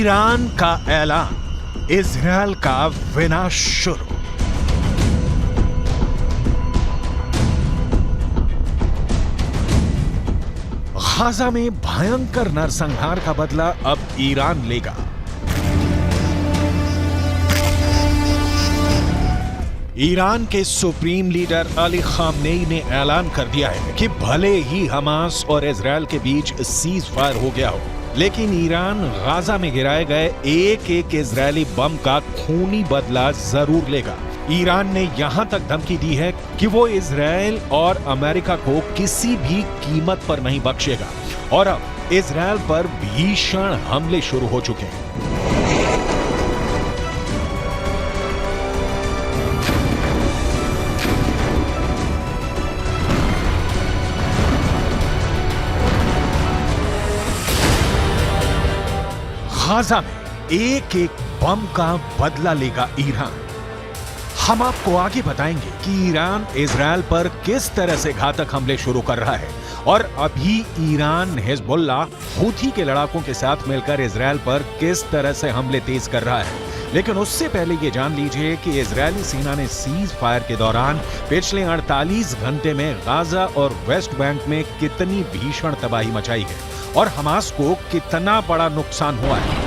Iran का ऐलान, Israel का विनाश शुरू। गाजा में भयंकर नरसंहार का बदला अब ईरान लेगा। ईरान के सुप्रीम लीडर अली खामनेई ने ऐलान कर दिया है कि भले ही हमास और इजरायल के बीच सीज फायर हो गया हो, लेकिन ईरान गाजा में गिराए गए एक एक इजरायली बम का खूनी बदला जरूर लेगा। ईरान ने यहां तक धमकी दी है कि वो इजरायल और अमेरिका को किसी भी कीमत पर नहीं बख्शेगा और अब इजरायल पर भीषण हमले शुरू हो चुके हैं। गाजा में एक एक बम का बदला लेगा ईरान। हम आपको आगे बताएंगे कि ईरान इजरायल पर किस तरह से घातक हमले शुरू कर रहा है और अभी ईरान हिजबुल्लाह हूथी के लड़ाकों के साथ मिलकर इजरायल पर किस तरह से हमले तेज कर रहा है। लेकिन उससे पहले ये जान लीजिए कि इजरायली सेना ने सीज फायर के दौरान पिछले 48 घंटे में गाजा और वेस्ट बैंक में कितनी भीषण तबाही मचाई है और हमास को कितना बड़ा नुकसान हुआ है।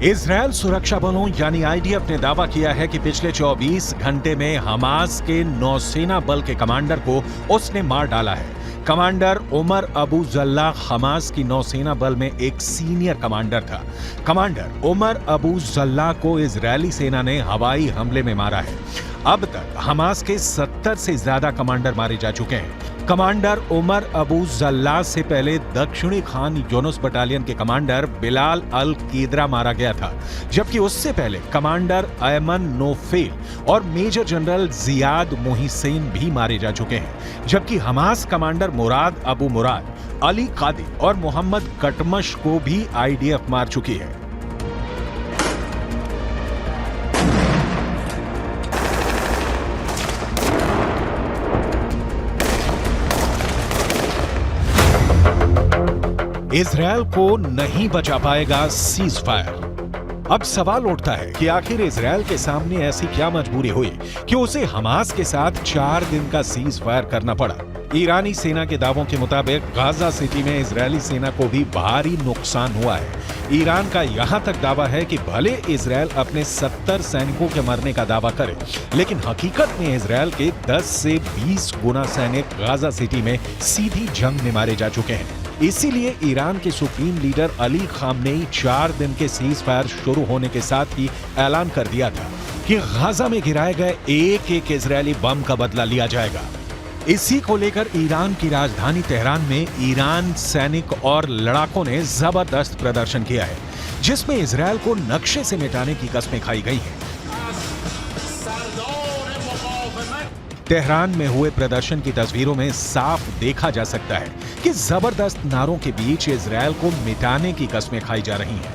इजरायल सुरक्षा बलों यानी आईडीएफ ने दावा किया है कि पिछले 24 घंटे में हमास के नौसेना बल के कमांडर को उसने मार डाला है। कमांडर उमर अबू जल्ला हमास की नौसेना बल में एक सीनियर कमांडर था। कमांडर उमर अबू जल्ला को इजरायली सेना ने हवाई हमले में मारा है। अब तक हमास के 70 से ज्यादा कमांडर मारे जा चुके हैं। कमांडर उमर अबू जल्ला से पहले दक्षिणी खान यूनुस बटालियन के कमांडर बिलाल अल कीदरा मारा गया था, जबकि उससे पहले कमांडर अयमन नोफेल और मेजर जनरल जियाद मोहिसेन भी मारे जा चुके हैं। जबकि हमास कमांडर मुराद अबू मुराद, अली कादी और मोहम्मद कटमश को भी आईडीएफ मार चुकी है। इजरायल को नहीं बचा पाएगा सीज फायर। अब सवाल उठता है कि आखिर इजरायल के सामने ऐसी क्या मजबूरी हुई कि उसे हमास के साथ 4 दिन का सीज फायर करना पड़ा। ईरानी सेना के दावों के मुताबिक गाजा सिटी में इजरायली सेना को भी भारी नुकसान हुआ है। ईरान का यहां तक दावा है कि भले इजरायल अपने 70 सैनिकों के मरने का दावा करे, लेकिन हकीकत में इजरायल के 10 से 20 गुना सैनिक गाजा सिटी में सीधी जंग में मारे जा चुके हैं। इसीलिए ईरान के सुप्रीम लीडर अली खामनेई 4 दिन के सीज फायर शुरू होने के साथ ही ऐलान कर दिया था कि गाजा में गिराए गए एक एक इजरायली बम का बदला लिया जाएगा। इसी को लेकर ईरान की राजधानी तेहरान में ईरान सैनिक और लड़ाकों ने जबरदस्त प्रदर्शन किया है, जिसमें इजरायल को नक्शे से मिटाने की कस्में खाई गई हैं। तेहरान में हुए प्रदर्शन की तस्वीरों में साफ देखा जा सकता है कि जबरदस्त नारों के बीच इजरायल को मिटाने की कस्में खाई जा रही हैं।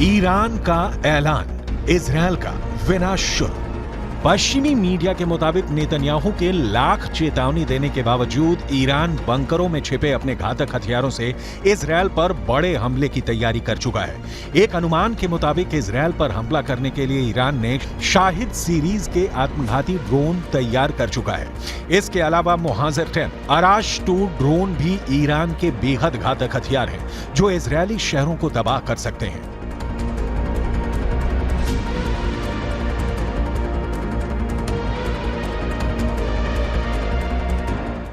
ईरान का ऐलान, इजरायल का विनाश शुरू। पश्चिमी मीडिया के मुताबिक नेतन्याहू के लाख चेतावनी देने के बावजूद ईरान बंकरों में छिपे अपने घातक हथियारों से इजरायल पर बड़े हमले की तैयारी कर चुका है। एक अनुमान के मुताबिक इजरायल पर हमला करने के लिए ईरान ने शाहिद सीरीज के आत्मघाती ड्रोन तैयार कर चुका है। इसके अलावा मुहाजिर 10, अराश 2 ड्रोन भी ईरान के बेहद घातक हथियार हैं, जो इजरायली शहरों को तबाह कर सकते हैं।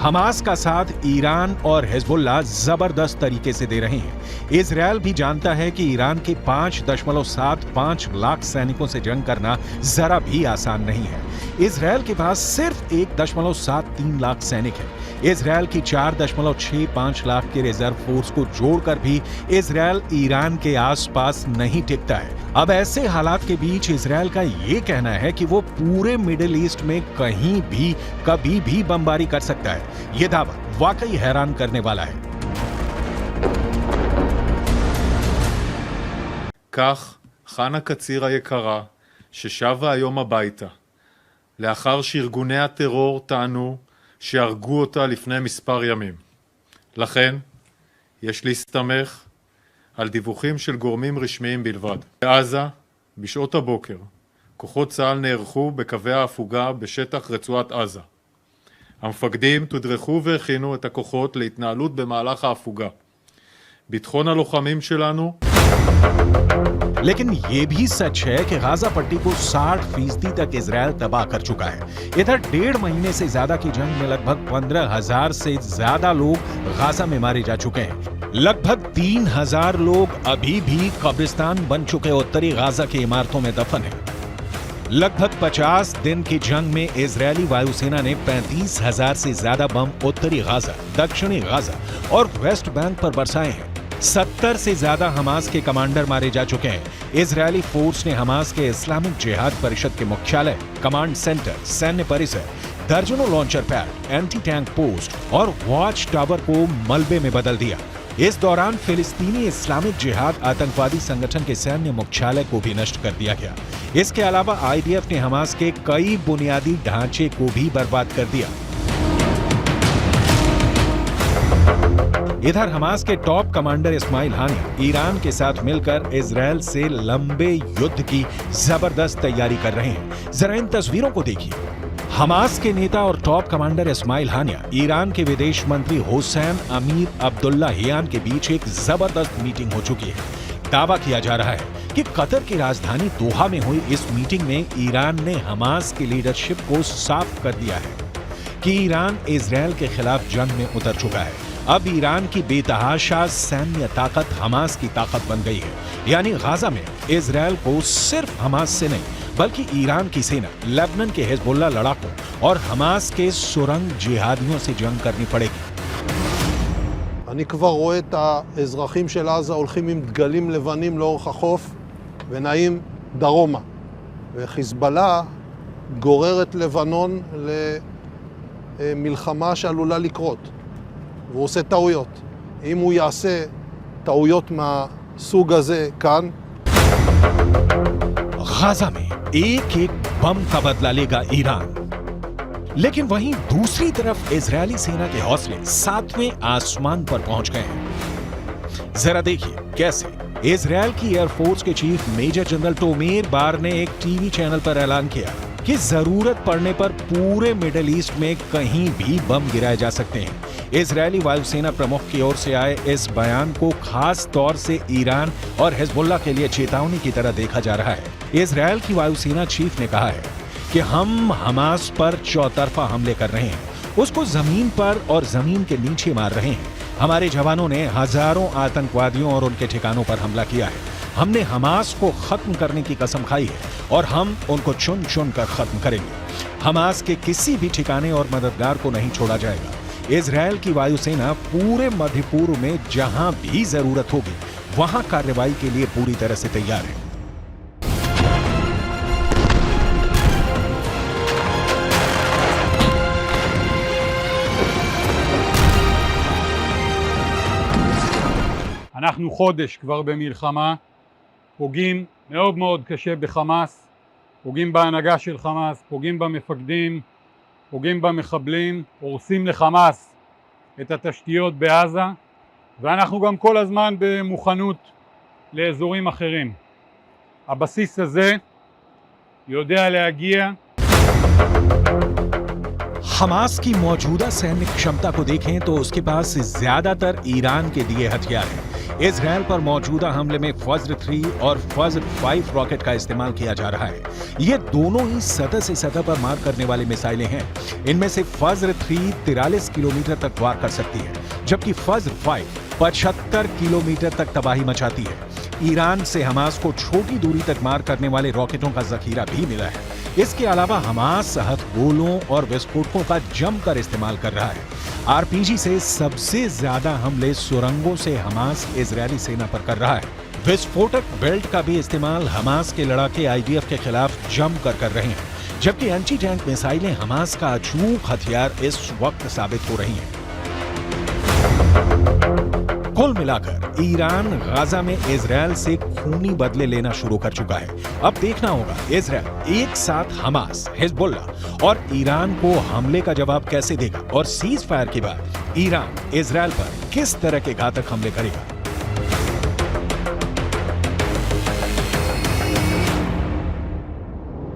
हमास का साथ ईरान और हिजबुल्लाह जबरदस्त तरीके से दे रहे हैं। इजरायल भी जानता है कि ईरान के 5.75 लाख सैनिकों से जंग करना जरा भी आसान नहीं है। इजरायल के पास सिर्फ 1.73 लाख सैनिक है। इजरायल की 4.65 लाख के रिजर्व फोर्स को जोड़कर भी इजरायल ईरान के आसपास नहीं टिकता है। अब ऐसे हालात के बीच इजरायल का ये कहना है कि वो पूरे मिडिल ईस्ट में कहीं भी कभी भी बमबारी कर सकता है। ये दावा वाकई हैरान करने वाला है। כך חנה קציר היקרה, ששבה היום הביתה, לאחר שארגוני הטרור טענו שהרגו אותה לפני מספר ימים. לכן, יש להסתמך על דיווחים של גורמים רשמיים בלבד. בעזה, בשעות הבוקר, כוחות צה"ל נערכו בקווי ההפוגה בשטח רצועת עזה. המפקדים תודרכו והכינו את הכוחות להתנהלות במהלך ההפוגה. ביטחון הלוחמים שלנו लेकिन ये भी सच है कि गाजा पट्टी को 60% तक इजरायल तबाह कर चुका है। इधर 1.5 महीने से ज्यादा की जंग में लगभग 15,000 से ज्यादा लोग गाजा में मारे जा चुके हैं। लगभग 3,000 लोग अभी भी कब्रिस्तान बन चुके उत्तरी गाजा की इमारतों में दफन हैं। लगभग 50 दिन की जंग में इजरायली वायुसेना ने 35,000 से ज्यादा बम उत्तरी गाजा, दक्षिणी गाजा और वेस्ट बैंक पर बरसाए हैं। 70 से ज्यादा हमास के कमांडर मारे जा चुके हैं। इजरायली फोर्स ने हमास के इस्लामिक जिहाद परिषद के मुख्यालय, कमांड सेंटर, सैन्य परिसर, दर्जनों launcher pad, anti tank post और वॉच टावर को मलबे में बदल दिया। इस दौरान फिलिस्तीनी इस्लामिक जिहाद आतंकवादी संगठन के सैन्य मुख्यालय को भी नष्ट कर दिया गया। इसके अलावा आईडीएफ ने हमास के कई बुनियादी ढांचे को भी बर्बाद कर दिया। इधर हमास के टॉप कमांडर इस्माइल हानिया ईरान के साथ मिलकर इजरायल से लंबे युद्ध की जबरदस्त तैयारी कर रहे हैं। जरा इन तस्वीरों को देखिए। हमास के नेता और टॉप कमांडर इस्माइल हानिया ईरान के विदेश मंत्री हुसैन अमीर अब्दुल्लाहियान के बीच एक जबरदस्त मीटिंग हो चुकी है। दावा किया जा रहा है कि कतर की राजधानी दोहा में हुई इस मीटिंग में ईरान ने हमास की लीडरशिप को साफ कर दिया है कि ईरान इजरायल के खिलाफ जंग में उतर चुका है। अब ईरान की बेतहाशा सैन्य ताकत हमास की ताकत बन गई है। यानी गाजा में इजरायल को सिर्फ हमास से नहीं बल्कि ईरान की सेना, लेबनान के हिजबुल्लाह लड़ाकों और हमास के सुरंग जिहादियों से जंग करनी पड़ेगी। אני כבר רואה את האזרחים של עזה הולכים עם דגלים לבנים לאורך החוף ונעים דרומה. וחיזבאללה גורר את לבנון למלחמה שעלולה לקרות. והוא עושה טעויות. אם הוא יעשה טעויות מהסוג הזה כאן, गाजा में एक एक बम का बदला लेगा ईरान। लेकिन वहीं दूसरी तरफ इजरायली सेना के हौसले 7वें आसमान पर पहुंच गए हैं। जरा देखिए कैसे इजरायल की एयरफोर्स के चीफ मेजर जनरल टोमेर बार ने एक टीवी चैनल पर ऐलान किया कि जरूरत पड़ने पर पूरे मिडिल ईस्ट में कहीं भी बम गिराए जा सकते हैं। इजरायली वायुसेना प्रमुख की ओर से आए इस बयान को खास तौर से ईरान और हिजबुल्लाह के लिए चेतावनी की तरह देखा जा रहा है। इजरायल की वायुसेना चीफ ने कहा है कि हम हमास पर चौतरफा हमले कर रहे हैं, उसको जमीन पर और जमीन के नीचे मार रहे हैं। हमारे जवानों ने हजारों आतंकवादियों और उनके ठिकानों पर हमला किया है। हमने हमास को खत्म करने की कसम खाई है और हम उनको चुन चुन कर खत्म करेंगे। हमास के किसी भी ठिकाने और मददगार को नहीं छोड़ा जाएगा। इजरायल की वायुसेना पूरे मध्य पूर्व में जहां भी जरूरत होगी वहां कार्रवाई के लिए पूरी तरह से तैयार है। אנחנו חודש כבר במלחמה, פוגעים מאוד מאוד קשה בחמאס, פוגעים בהנהגה של חמאס, פוגעים במפקדים, פוגעים במחבלים, הורסים לחמאס את התשתיות בעזה, ואנחנו גם כל הזמן במוכנות לאזורים אחרים. הבסיס הזה יודע להגיע. हमास की मौजूदा सैन्य क्षमता को देखें तो उसके पास ज्यादातर ईरान के दिए हथियार हैं। इजरायल पर मौजूदा हमले में फज्र 3 और फज्र 5 रॉकेट का इस्तेमाल किया जा रहा है। ये दोनों ही सतह से सतह पर मार करने वाली मिसाइलें हैं। इनमें से फज्र 3 43 किलोमीटर तक वार कर सकती है, जबकि फज्र 5 75 किलोमीटर तक तबाही मचाती है। ईरान से हमास को छोटी दूरी तक मार करने वाले रॉकेटों का जखीरा भी मिला है। इसके अलावा हमास हथगोलों और विस्फोटकों का जमकर इस्तेमाल कर रहा है। आरपीजी से सबसे ज्यादा हमले सुरंगों से हमास इजरायली सेना पर कर रहा है। विस्फोटक बेल्ट का भी इस्तेमाल हमास के लड़ाके आईडीएफ के खिलाफ जमकर कर रहे हैं, जबकि एंटी टैंक मिसाइलें हमास का अचूक हथियार इस वक्त साबित हो रही हैं। कुल मिलाकर ईरान गाजा में इजरायल से खूनी बदले लेना शुरू कर चुका है। अब देखना होगा इजरायल एक साथ हमास, हिजबुल्लाह और ईरान को हमले का जवाब कैसे देगा और सीज फायर के बाद ईरान इजरायल पर किस तरह के घातक हमले करेगा।